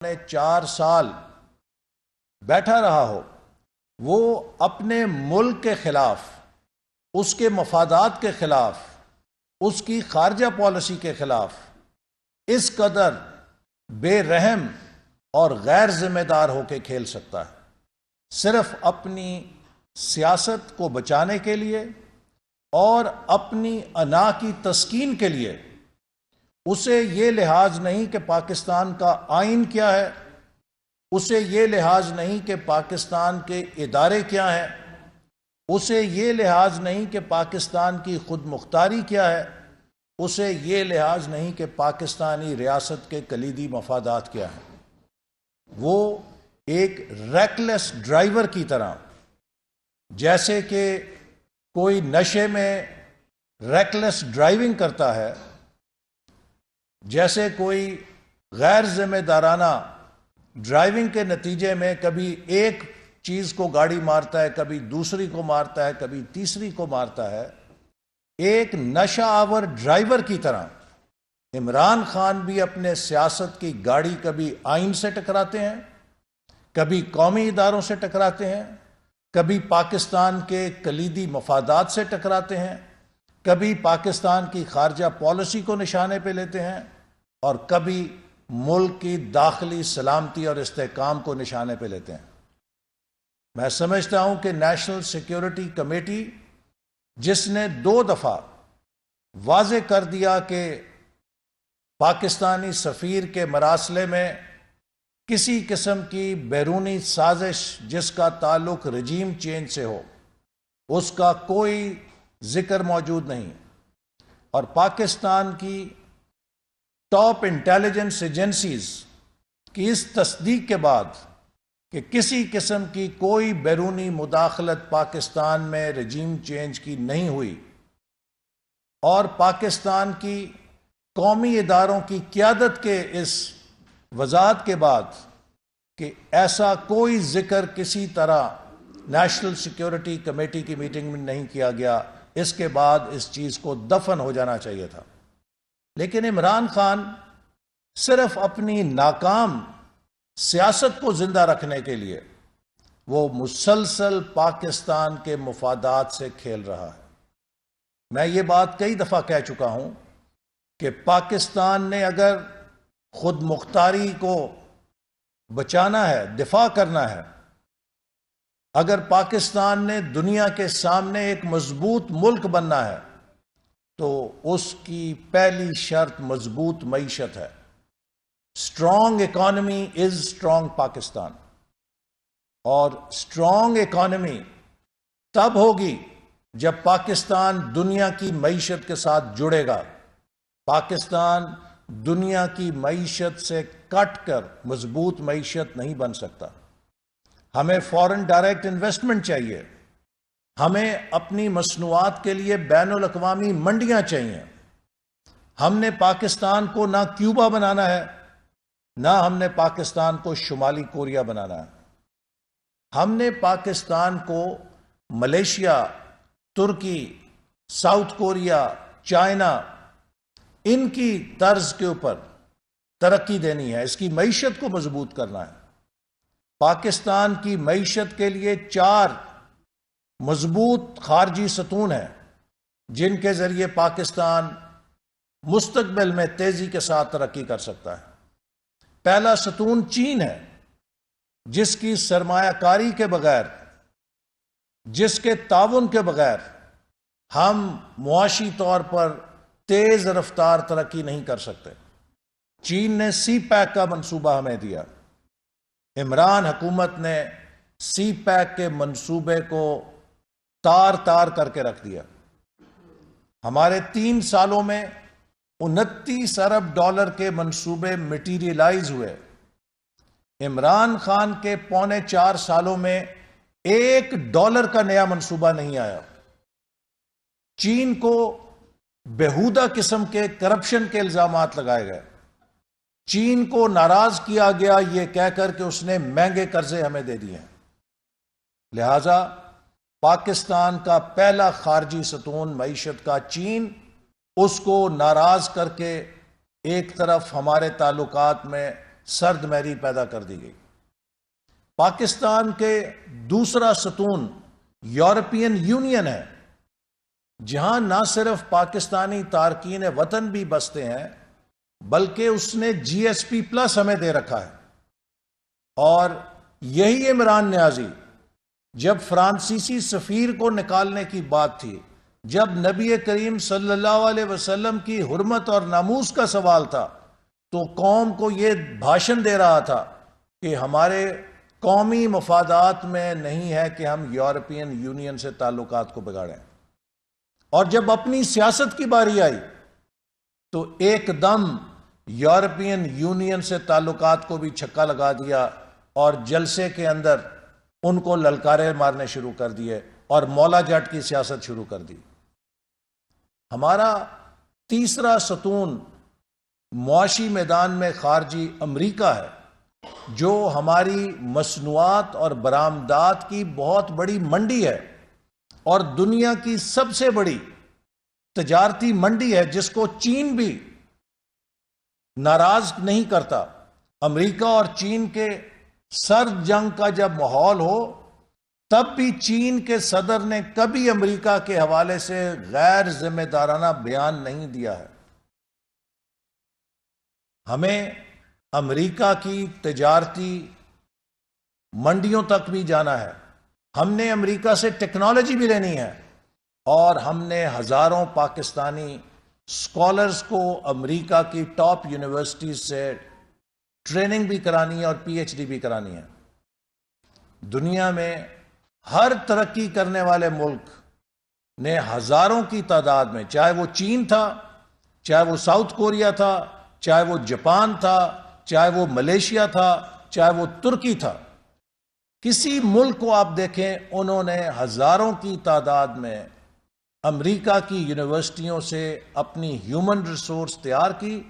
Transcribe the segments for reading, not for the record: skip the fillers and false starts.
نے 4 سال بیٹھا رہا ہو، وہ اپنے ملک کے خلاف، اس کے مفادات کے خلاف، اس کی خارجہ پالیسی کے خلاف اس قدر بے رحم اور غیر ذمہ دار ہو کے کھیل سکتا ہے؟ صرف اپنی سیاست کو بچانے کے لیے اور اپنی انا کی تسکین کے لیے اسے یہ لحاظ نہیں کہ پاکستان کا آئین کیا ہے، اسے یہ لحاظ نہیں کہ پاکستان کے ادارے کیا ہیں، اسے یہ لحاظ نہیں کہ پاکستان کی خود مختاری کیا ہے، اسے یہ لحاظ نہیں کہ پاکستانی ریاست کے کلیدی مفادات کیا ہیں۔ وہ ایک ریکلیس ڈرائیور کی طرح، جیسے کہ کوئی نشے میں ریکلیس ڈرائیونگ کرتا ہے، جیسے کوئی غیر ذمہ دارانہ ڈرائیونگ کے نتیجے میں کبھی ایک چیز کو گاڑی مارتا ہے، کبھی دوسری کو مارتا ہے، کبھی تیسری کو مارتا ہے، ایک نشہ آور ڈرائیور کی طرح عمران خان بھی اپنے سیاست کی گاڑی کبھی آئین سے ٹکراتے ہیں، کبھی قومی اداروں سے ٹکراتے ہیں، کبھی پاکستان کے کلیدی مفادات سے ٹکراتے ہیں، کبھی پاکستان کی خارجہ پالیسی کو نشانے پہ لیتے ہیں، اور کبھی ملک کی داخلی سلامتی اور استحکام کو نشانے پہ لیتے ہیں۔ میں سمجھتا ہوں کہ نیشنل سیکیورٹی کمیٹی، جس نے 2 دفعہ واضح کر دیا کہ پاکستانی سفیر کے مراسلے میں کسی قسم کی بیرونی سازش جس کا تعلق رجیم چینج سے ہو، اس کا کوئی ذکر موجود نہیں، اور پاکستان کی ٹاپ انٹیلیجنس ایجنسیز کی اس تصدیق کے بعد کہ کسی قسم کی کوئی بیرونی مداخلت پاکستان میں رجیم چینج کی نہیں ہوئی، اور پاکستان کی قومی اداروں کی قیادت کے اس وضاحت کے بعد کہ ایسا کوئی ذکر کسی طرح نیشنل سیکیورٹی کمیٹی کی میٹنگ میں نہیں کیا گیا، اس کے بعد اس چیز کو دفن ہو جانا چاہیے تھا۔ لیکن عمران خان صرف اپنی ناکام سیاست کو زندہ رکھنے کے لیے وہ مسلسل پاکستان کے مفادات سے کھیل رہا ہے۔ میں یہ بات کئی دفعہ کہہ چکا ہوں کہ پاکستان نے اگر خود مختاری کو بچانا ہے، دفاع کرنا ہے، اگر پاکستان نے دنیا کے سامنے ایک مضبوط ملک بننا ہے، تو اس کی پہلی شرط مضبوط معیشت ہے۔ Strong economy is strong Pakistan, اور اسٹرانگ اکانومی تب ہوگی جب پاکستان دنیا کی معیشت کے ساتھ جڑے گا۔ پاکستان دنیا کی معیشت سے کٹ کر مضبوط معیشت نہیں بن سکتا۔ ہمیں فورن ڈائریکٹ انویسٹمنٹ چاہیے، ہمیں اپنی مصنوعات کے لیے بین الاقوامی منڈیاں چاہیے۔ ہم نے پاکستان کو نہ کیوبا بنانا ہے، نہ ہم نے پاکستان کو شمالی کوریا بنانا ہے۔ ہم نے پاکستان کو ملیشیا، ترکی، ساؤتھ کوریا، چائنا، ان کی طرز کے اوپر ترقی دینی ہے، اس کی معیشت کو مضبوط کرنا ہے۔ پاکستان کی معیشت کے لیے 4 مضبوط خارجی ستون ہیں جن کے ذریعے پاکستان مستقبل میں تیزی کے ساتھ ترقی کر سکتا ہے۔ پہلا ستون چین ہے، جس کی سرمایہ کاری کے بغیر، جس کے تعاون کے بغیر ہم معاشی طور پر تیز رفتار ترقی نہیں کر سکتے۔ چین نے سی پیک کا منصوبہ ہمیں دیا، عمران حکومت نے سی پیک کے منصوبے کو تار تار کر کے رکھ دیا۔ ہمارے 3 سالوں میں 29 ارب ڈالر کے منصوبے مٹیریلائز ہوئے۔ عمران خان کے پونے 4 سالوں میں $1 کا نیا منصوبہ نہیں آیا۔ چین کو بےہودہ قسم کے کرپشن کے الزامات لگائے گئے، چین کو ناراض کیا گیا یہ کہہ کر کہ اس نے مہنگے قرضے ہمیں دے دیے ہیں۔ لہذا پاکستان کا پہلا خارجی ستون معیشت کا چین، اس کو ناراض کر کے ایک طرف ہمارے تعلقات میں سرد مہری پیدا کر دی گئی۔ پاکستان کے دوسرا ستون یورپین یونین ہے، جہاں نہ صرف پاکستانی تارکین وطن بھی بستے ہیں بلکہ اس نے جی ایس پی پلس ہمیں دے رکھا ہے۔ اور یہی عمران نیازی جب فرانسیسی سفیر کو نکالنے کی بات تھی، جب نبی کریم صلی اللہ علیہ وسلم کی حرمت اور ناموس کا سوال تھا، تو قوم کو یہ بھاشن دے رہا تھا کہ ہمارے قومی مفادات میں نہیں ہے کہ ہم یورپین یونین سے تعلقات کو بگاڑیں۔ اور جب اپنی سیاست کی باری آئی تو ایک دم یورپین یونین سے تعلقات کو بھی چھکا لگا دیا اور جلسے کے اندر ان کو للکارے مارنے شروع کر دیے اور مولا جٹ کی سیاست شروع کر دی۔ ہمارا تیسرا ستون معاشی میدان میں خارجی امریکہ ہے، جو ہماری مصنوعات اور برآمدات کی بہت بڑی منڈی ہے اور دنیا کی سب سے بڑی تجارتی منڈی ہے، جس کو چین بھی ناراض نہیں کرتا۔ امریکہ اور چین کے سرد جنگ کا جب ماحول ہو، تب بھی چین کے صدر نے کبھی امریکہ کے حوالے سے غیر ذمہ دارانہ بیان نہیں دیا ہے۔ ہمیں امریکہ کی تجارتی منڈیوں تک بھی جانا ہے، ہم نے امریکہ سے ٹیکنالوجی بھی لینی ہے، اور ہم نے ہزاروں پاکستانی اسکالرز کو امریکہ کی ٹاپ یونیورسٹیز سے ٹریننگ بھی کرانی ہے اور پی ایچ ڈی بھی کرانی ہے۔ دنیا میں ہر ترقی کرنے والے ملک نے ہزاروں کی تعداد میں، چاہے وہ چین تھا، چاہے وہ ساؤتھ کوریا تھا، چاہے وہ جاپان تھا، چاہے وہ ملیشیا تھا، چاہے وہ ترکی تھا، کسی ملک کو آپ دیکھیں انہوں نے ہزاروں کی تعداد میں امریکہ کی یونیورسٹیوں سے اپنی ہیومن ریسورس تیار کی،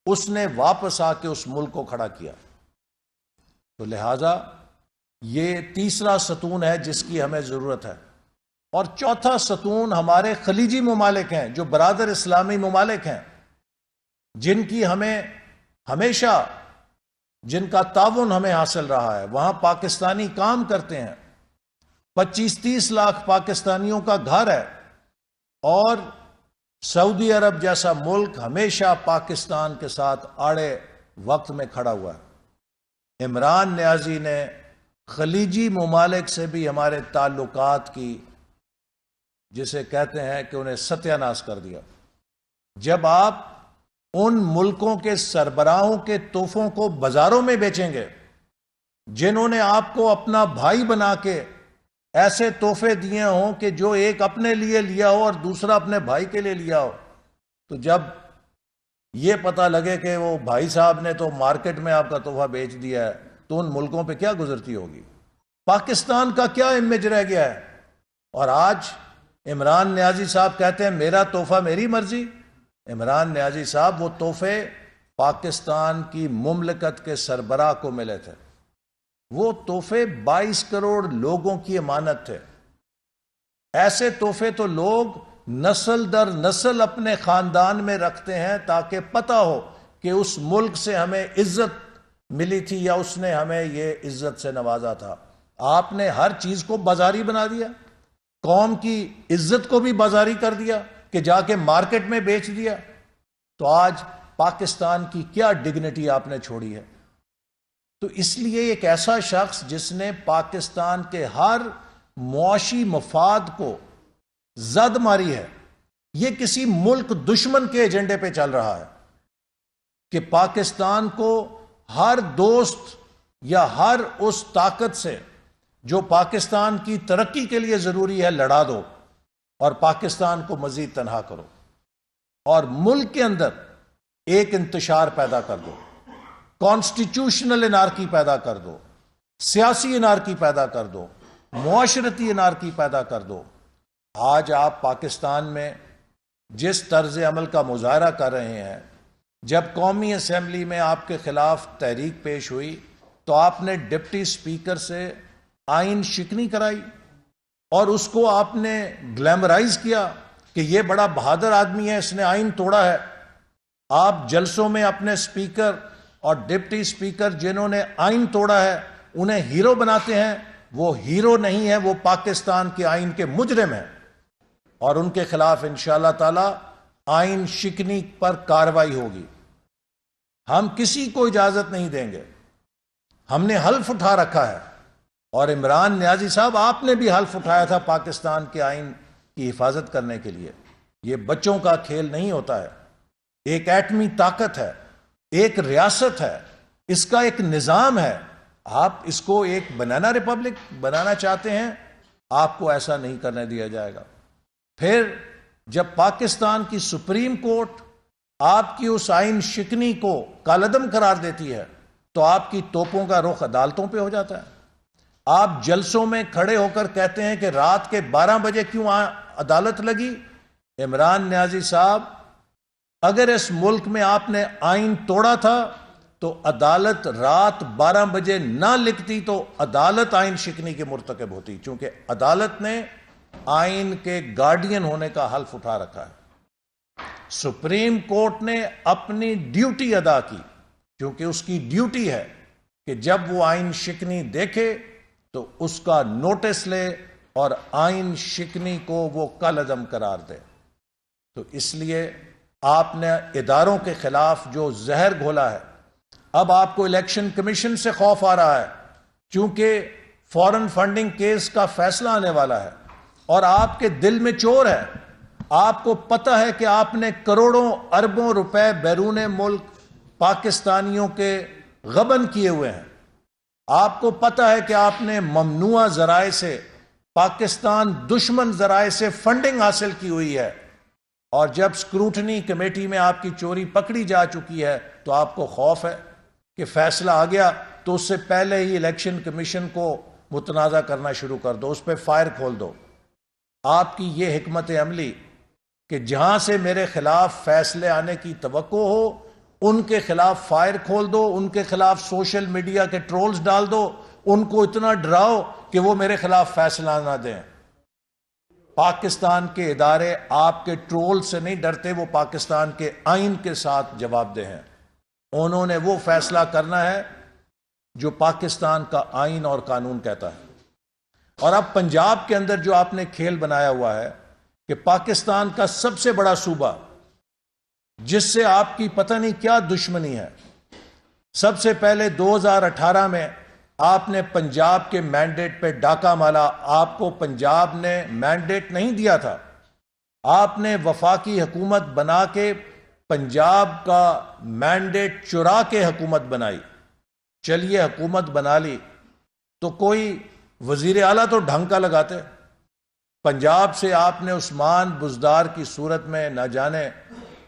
اس نے واپس آ کے اس ملک کو کھڑا کیا۔ تو لہٰذا یہ تیسرا ستون ہے جس کی ہمیں ضرورت ہے۔ اور چوتھا ستون ہمارے خلیجی ممالک ہیں، جو برادر اسلامی ممالک ہیں، جن کی ہمیں ہمیشہ جن کا تعاون ہمیں حاصل رہا ہے۔ وہاں پاکستانی کام کرتے ہیں، 25-30 لاکھ پاکستانیوں کا گھر ہے، اور سعودی عرب جیسا ملک ہمیشہ پاکستان کے ساتھ آڑے وقت میں کھڑا ہوا ہے۔ عمران نیازی نے خلیجی ممالک سے بھی ہمارے تعلقات کی، جسے کہتے ہیں کہ انہیں ستیہ ناش کر دیا۔ جب آپ ان ملکوں کے سربراہوں کے تحفوں کو بازاروں میں بیچیں گے، جنہوں نے آپ کو اپنا بھائی بنا کے ایسے تحفے دیے ہوں کہ جو ایک اپنے لیے لیا ہو اور دوسرا اپنے بھائی کے لیے لیا ہو، تو جب یہ پتہ لگے کہ وہ بھائی صاحب نے تو مارکیٹ میں آپ کا تحفہ بیچ دیا ہے، تو ان ملکوں پہ کیا گزرتی ہوگی؟ پاکستان کا کیا امیج رہ گیا ہے؟ اور آج عمران نیازی صاحب کہتے ہیں میرا تحفہ میری مرضی۔ عمران نیازی صاحب وہ تحفے پاکستان کی مملکت کے سربراہ کو ملے تھے، وہ تحفے 22 کروڑ لوگوں کی امانت تھے۔ ایسے تحفے تو لوگ نسل در نسل اپنے خاندان میں رکھتے ہیں تاکہ پتہ ہو کہ اس ملک سے ہمیں عزت ملی تھی یا اس نے ہمیں یہ عزت سے نوازا تھا۔ آپ نے ہر چیز کو بازاری بنا دیا، قوم کی عزت کو بھی بازاری کر دیا کہ جا کے مارکیٹ میں بیچ دیا۔ تو آج پاکستان کی کیا ڈگنیٹی آپ نے چھوڑی ہے؟ تو اس لیے ایک ایسا شخص جس نے پاکستان کے ہر معاشی مفاد کو زد ماری ہے، یہ کسی ملک دشمن کے ایجنڈے پہ چل رہا ہے کہ پاکستان کو ہر دوست یا ہر اس طاقت سے جو پاکستان کی ترقی کے لیے ضروری ہے لڑا دو، اور پاکستان کو مزید تنہا کرو، اور ملک کے اندر ایک انتشار پیدا کر دو، کانسٹیٹیوشنل انارکی پیدا کر دو، سیاسی انارکی پیدا کر دو، معاشرتی انارکی پیدا کر دو۔ آج آپ پاکستان میں جس طرز عمل کا مظاہرہ کر رہے ہیں، جب قومی اسمبلی میں آپ کے خلاف تحریک پیش ہوئی تو آپ نے ڈپٹی اسپیکر سے آئین شکنی کرائی، اور اس کو آپ نے گلیمرائز کیا کہ یہ بڑا بہادر آدمی ہے، اس نے آئین توڑا ہے۔ آپ جلسوں میں اپنے اسپیکر اور ڈپٹی اسپیکر جنہوں نے آئین توڑا ہے انہیں ہیرو بناتے ہیں. وہ ہیرو نہیں ہے، وہ پاکستان کے آئین کے مجرم ہیں، اور ان کے خلاف انشاءاللہ تعالی آئین شکنی پر کارروائی ہوگی. ہم کسی کو اجازت نہیں دیں گے. ہم نے حلف اٹھا رکھا ہے، اور عمران نیازی صاحب آپ نے بھی حلف اٹھایا تھا پاکستان کے آئین کی حفاظت کرنے کے لیے. یہ بچوں کا کھیل نہیں ہوتا ہے. ایک ایٹمی طاقت ہے، ایک ریاست ہے، اس کا ایک نظام ہے. آپ اس کو ایک بنانا ریپبلک بنانا چاہتے ہیں، آپ کو ایسا نہیں کرنے دیا جائے گا. پھر جب پاکستان کی سپریم کورٹ آپ کی اس آئین شکنی کو کالعدم قرار دیتی ہے تو آپ کی توپوں کا رخ عدالتوں پہ ہو جاتا ہے. آپ جلسوں میں کھڑے ہو کر کہتے ہیں کہ رات کے 12 بجے کیوں عدالت لگی. عمران نیازی صاحب، اگر اس ملک میں آپ نے آئین توڑا تھا تو عدالت رات 12 بجے نہ لکھتی تو عدالت آئین شکنی کے مرتکب ہوتی، چونکہ عدالت نے آئین کے گارڈین ہونے کا حلف اٹھا رکھا ہے. سپریم کورٹ نے اپنی ڈیوٹی ادا کی، کیونکہ اس کی ڈیوٹی ہے کہ جب وہ آئین شکنی دیکھے تو اس کا نوٹس لے اور آئین شکنی کو وہ کالعدم قرار دے. تو اس لیے آپ نے اداروں کے خلاف جو زہر گھولا ہے، اب آپ کو الیکشن کمیشن سے خوف آ رہا ہے، چونکہ فورن فنڈنگ کیس کا فیصلہ آنے والا ہے اور آپ کے دل میں چور ہے. آپ کو پتہ ہے کہ آپ نے کروڑوں اربوں روپے بیرون ملک پاکستانیوں کے غبن کیے ہوئے ہیں. آپ کو پتہ ہے کہ آپ نے ممنوعہ ذرائع سے، پاکستان دشمن ذرائع سے فنڈنگ حاصل کی ہوئی ہے، اور جب سکروٹنی کمیٹی میں آپ کی چوری پکڑی جا چکی ہے تو آپ کو خوف ہے کہ فیصلہ آ گیا تو اس سے پہلے ہی الیکشن کمیشن کو متنازع کرنا شروع کر دو، اس پہ فائر کھول دو. آپ کی یہ حکمت عملی کہ جہاں سے میرے خلاف فیصلے آنے کی توقع ہو ان کے خلاف فائر کھول دو، ان کے خلاف سوشل میڈیا کے ٹرولز ڈال دو، ان کو اتنا ڈراؤ کہ وہ میرے خلاف فیصلہ نہ دیں. پاکستان کے ادارے آپ کے ٹرول سے نہیں ڈرتے، وہ پاکستان کے آئین کے ساتھ جواب دہ ہیں. انہوں نے وہ فیصلہ کرنا ہے جو پاکستان کا آئین اور قانون کہتا ہے. اور اب پنجاب کے اندر جو آپ نے کھیل بنایا ہوا ہے کہ پاکستان کا سب سے بڑا صوبہ جس سے آپ کی پتہ نہیں کیا دشمنی ہے، سب سے پہلے 2018 میں آپ نے پنجاب کے مینڈیٹ پہ ڈاکہ مالا. آپ کو پنجاب نے مینڈیٹ نہیں دیا تھا، آپ نے وفاقی حکومت بنا کے پنجاب کا مینڈیٹ چرا کے حکومت بنائی. چلیے حکومت بنا لی تو کوئی وزیر اعلیٰ تو ڈھنگ کا لگاتے. پنجاب سے آپ نے عثمان بزدار کی صورت میں نہ جانے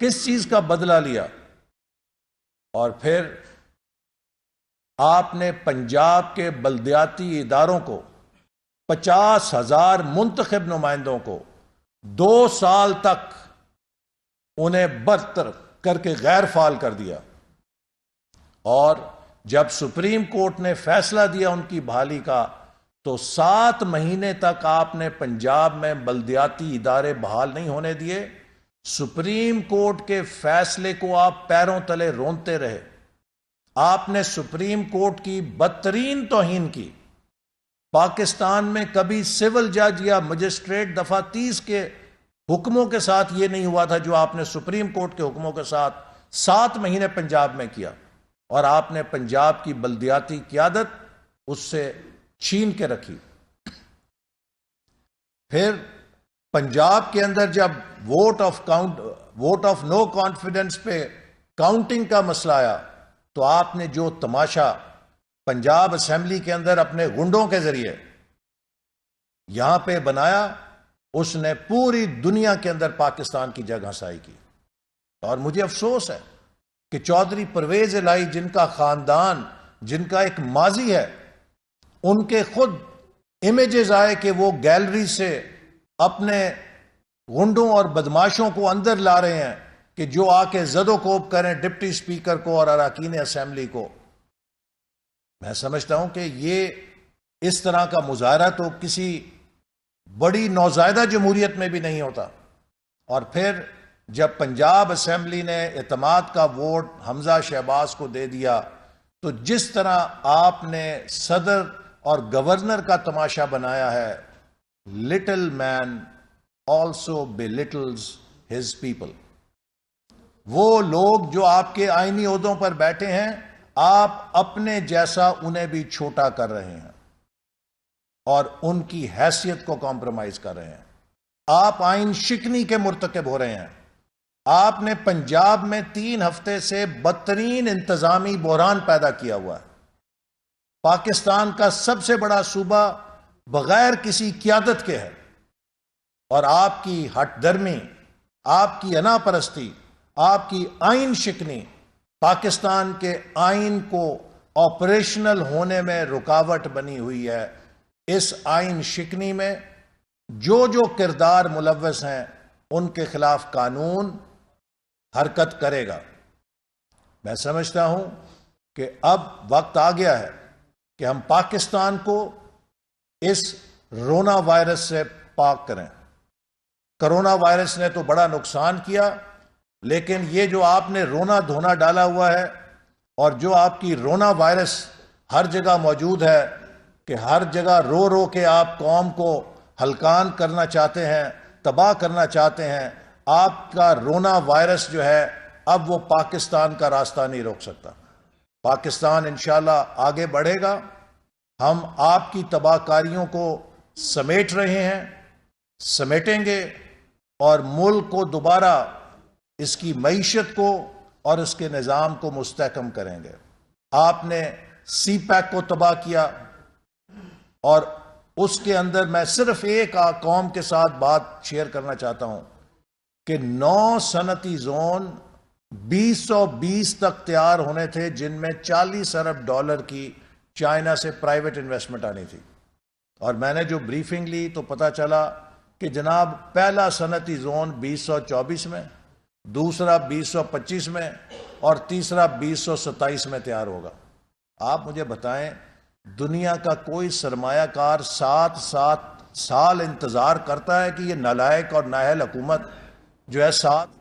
کس چیز کا بدلہ لیا، اور پھر آپ نے پنجاب کے بلدیاتی اداروں کو 50,000 منتخب نمائندوں کو 2 سال تک انہیں برطرف کر کے غیر فعال کر دیا. اور جب سپریم کورٹ نے فیصلہ دیا ان کی بحالی کا تو 7 مہینے تک آپ نے پنجاب میں بلدیاتی ادارے بحال نہیں ہونے دیے. سپریم کورٹ کے فیصلے کو آپ پیروں تلے رونتے رہے. آپ نے سپریم کورٹ کی بدترین توہین کی. پاکستان میں کبھی سول جج یا مجسٹریٹ دفعہ 30 کے حکموں کے ساتھ یہ نہیں ہوا تھا جو آپ نے سپریم کورٹ کے حکموں کے ساتھ 7 مہینے پنجاب میں کیا. اور آپ نے پنجاب کی بلدیاتی قیادت اس سے چھین کے رکھی. پھر پنجاب کے اندر جب ووٹ آف نو کانفیڈنس پہ کاؤنٹنگ کا مسئلہ آیا تو آپ نے جو تماشا پنجاب اسمبلی کے اندر اپنے گنڈوں کے ذریعے یہاں پہ بنایا، اس نے پوری دنیا کے اندر پاکستان کی جگہ ہنسائی کی. اور مجھے افسوس ہے کہ چودھری پرویز الہی جن کا خاندان، جن کا ایک ماضی ہے، ان کے خود امیجز آئے کہ وہ گیلری سے اپنے گنڈوں اور بدماشوں کو اندر لا رہے ہیں کہ جو آ کے زد و کوب کریں ڈپٹی اسپیکر کو اور اراکین اسمبلی کو. میں سمجھتا ہوں کہ یہ اس طرح کا مظاہرہ تو کسی بڑی نوزائیدہ جمہوریت میں بھی نہیں ہوتا. اور پھر جب پنجاب اسمبلی نے اعتماد کا ووٹ حمزہ شہباز کو دے دیا تو جس طرح آپ نے صدر اور گورنر کا تماشا بنایا ہے، لٹل مین آلسو بلیٹلز ہز پیپل. وہ لوگ جو آپ کے آئینی عہدوں پر بیٹھے ہیں، آپ اپنے جیسا انہیں بھی چھوٹا کر رہے ہیں اور ان کی حیثیت کو کمپرومائز کر رہے ہیں. آپ آئین شکنی کے مرتکب ہو رہے ہیں. آپ نے پنجاب میں 3 ہفتے سے بدترین انتظامی بحران پیدا کیا ہوا ہے. پاکستان کا سب سے بڑا صوبہ بغیر کسی قیادت کے ہے، اور آپ کی ہٹ درمی، آپ کی انا پرستی، آپ کی آئین شکنی پاکستان کے آئین کو آپریشنل ہونے میں رکاوٹ بنی ہوئی ہے. اس آئین شکنی میں جو کردار ملوث ہیں ان کے خلاف قانون حرکت کرے گا. میں سمجھتا ہوں کہ اب وقت آ گیا ہے کہ ہم پاکستان کو اس رونا وائرس سے پاک کریں. کرونا وائرس نے تو بڑا نقصان کیا، لیکن یہ جو آپ نے رونا دھونا ڈالا ہوا ہے اور جو آپ کی رونا وائرس ہر جگہ موجود ہے کہ ہر جگہ رو رو کے آپ قوم کو ہلکان کرنا چاہتے ہیں، تباہ کرنا چاہتے ہیں، آپ کا رونا وائرس جو ہے اب وہ پاکستان کا راستہ نہیں روک سکتا. پاکستان انشاءاللہ آگے بڑھے گا. ہم آپ کی تباہ کاریوں کو سمیٹ رہے ہیں، سمیٹیں گے اور ملک کو دوبارہ اس کی معیشت کو اور اس کے نظام کو مستحکم کریں گے. آپ نے سی پیک کو تباہ کیا، اور اس کے اندر میں صرف ایک قوم کے ساتھ بات شیئر کرنا چاہتا ہوں کہ 9 صنعتی زون 2020 تک تیار ہونے تھے، جن میں $40 ارب کی چائنا سے پرائیویٹ انویسٹمنٹ آنی تھی. اور میں نے جو بریفنگ لی تو پتا چلا کہ جناب پہلا صنعتی زون 2024 میں، دوسرا 2025 میں اور تیسرا 2027 میں تیار ہوگا. آپ مجھے بتائیں، دنیا کا کوئی سرمایہ کار 7 سال انتظار کرتا ہے کہ یہ نالائق اور نااہل حکومت جو ہے 7